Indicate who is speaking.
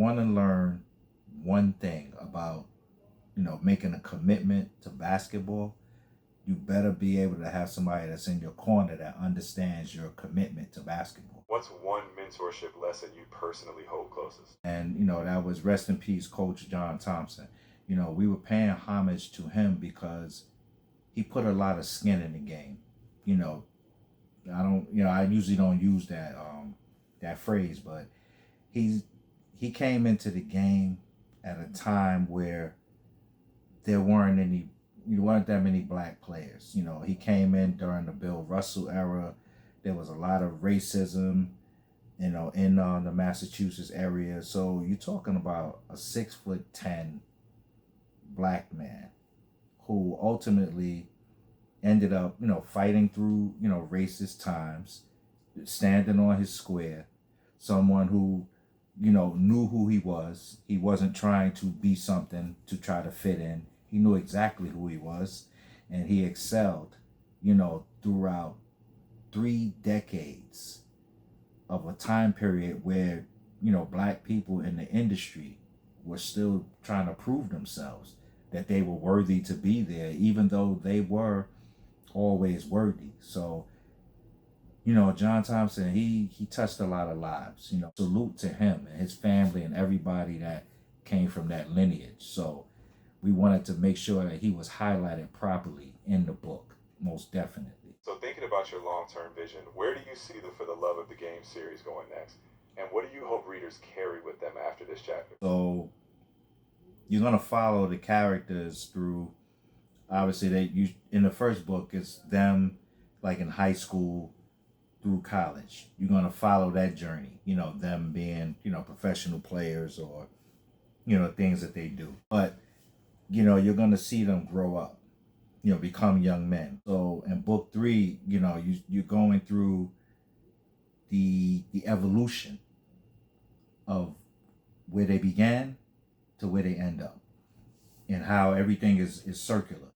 Speaker 1: want to learn one thing about, making a commitment to basketball, you better be able to have somebody that's in your corner that understands your commitment to basketball.
Speaker 2: What's one mentorship lesson you personally hold closest?
Speaker 1: And, that was rest in peace, Coach John Thompson. We were paying homage to him because he put a lot of skin in the game. You know, I usually don't use that phrase, but he's he came into the game at a time where there weren't that many black players. He came in during the Bill Russell era. There was a lot of racism, in the Massachusetts area. So you're talking about a 6'10" black man who ultimately ended up, fighting through, racist times, standing on his square, someone who, knew who he was. He wasn't trying to be something to try to fit in. He knew exactly who he was, and he excelled, throughout 3 decades of a time period where, black people in the industry were still trying to prove themselves that they were worthy to be there, even though they were always worthy. So, John Thompson, he touched a lot of lives. Salute to him and his family and everybody that came from that lineage. So we wanted to make sure that he was highlighted properly in the book, most definitely.
Speaker 2: So, thinking about your long term vision, where do you see the For the Love of the Game series going next? And what do you hope readers carry with them after this chapter?
Speaker 1: So you're gonna follow the characters through. Obviously, in the first book, it's them like in high school through college. You're gonna follow that journey. Them being professional players or things that they do. But you're gonna see them grow up. Become young men. So in book 3, you're going through the evolution of where they began to where they end up, and how everything is circular.